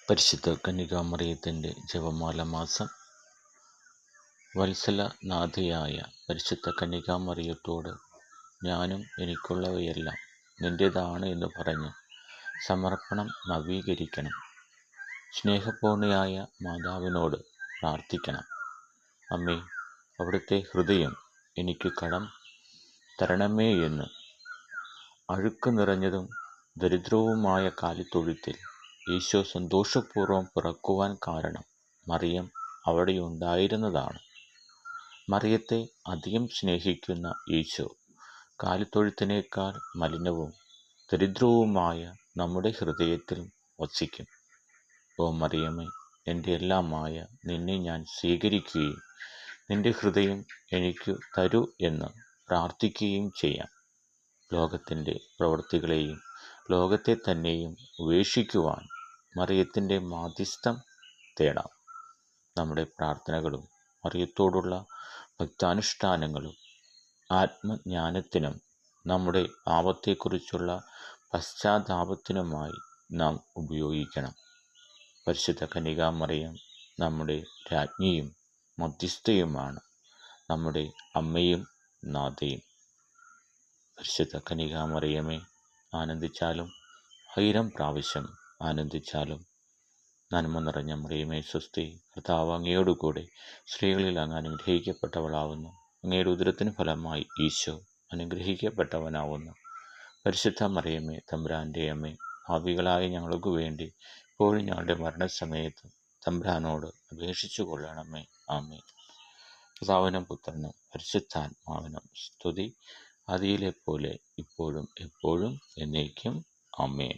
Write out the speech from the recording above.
പരിശുദ്ധ കന്യകാമറിയത്തിൻ്റെ ജപമാല മാസം. വത്സലനാഥയായ പരിശുദ്ധ കന്യകാമറിയത്തോട് ഞാനും എനിക്കുള്ളവയെല്ലാം നിൻ്റേതാണ് എന്ന് പറഞ്ഞ് സമർപ്പണം നവീകരിക്കണം. സ്നേഹപൂർണയായ മാതാവിനോട് പ്രാർത്ഥിക്കണം. അമ്മേ, അവിടുത്തെ ഹൃദയം എനിക്ക് കടം തരണമേ എന്ന്. അഴുക്ക് നിറഞ്ഞതും ദരിദ്രവുമായ കാലിത്തൊഴുത്തിൽ ഈശോ സന്തോഷപൂർവ്വം പിറക്കുവാൻ കാരണം മറിയം അവിടെയുണ്ടായിരുന്നതാണ്. മറിയത്തെ അധികം സ്നേഹിക്കുന്ന ഈശോ കാലിത്തൊഴുത്തിനേക്കാൾ മലിനവും ദരിദ്രവുമായ നമ്മുടെ ഹൃദയത്തിൽ വസിക്കും. ഓ മറിയമേ, എൻ്റെ എല്ലാമായ നിന്നെ ഞാൻ സ്വീകരിക്കുകയും നിൻ്റെ ഹൃദയം എനിക്ക് തരൂ എന്ന് പ്രാർത്ഥിക്കുകയും ചെയ്യാം. ലോകത്തിൻ്റെ പ്രവൃത്തികളെയും ലോകത്തെ തന്നെയും ഉപേക്ഷിക്കുവാൻ മറിയത്തിൻ്റെ മാധ്യസ്ഥം തേടാം. നമ്മുടെ പ്രാർത്ഥനകളും മറിയത്തോടുള്ള ഭക്താനുഷ്ഠാനങ്ങളും ആത്മജ്ഞാനത്തിനും നമ്മുടെ പാപത്തെക്കുറിച്ചുള്ള പശ്ചാത്താപത്തിനുമായി നാം ഉപയോഗിക്കണം. പരിശുദ്ധ കന്യകാമറിയം നമ്മുടെ രാജ്ഞിയും മധ്യസ്ഥയുമാണ്, നമ്മുടെ അമ്മയും നാഥയും. പരിശുദ്ധ കന്യകാമറിയമേ, ആനന്ദിച്ചാലും 1000 പ്രാവശ്യം ആനന്ദിച്ചാലും. നന്മ നിറഞ്ഞ മറിയമേ സ്വസ്തി, കർത്താവ് അങ്ങയോടുകൂടെ സ്ത്രീകളിൽ അങ്ങ് അനുഗ്രഹിക്കപ്പെട്ടവളാവുന്നു. അങ്ങയുടെ ഉദരത്തിന് ഫലമായി ഈശോ അനുഗ്രഹിക്കപ്പെട്ടവനാവുന്നു. പരിശുദ്ധ മറിയമേ, തമ്പുരാൻ്റെ അമ്മേ, ഭാവികളായ ഞങ്ങൾക്ക് വേണ്ടി ഇപ്പോഴും ഞങ്ങളുടെ മരണസമയത്ത് തമ്പുരാനോട് അപേക്ഷിച്ചു കൊള്ളണമേ. ആമേൻ. പിതാവിനും പുത്രനും പരിശുദ്ധാത്മാവിനും സ്തുതി, ആദിയിലെ പോലെ ഇപ്പോഴും എപ്പോഴും എന്നേക്കും. ആമേൻ.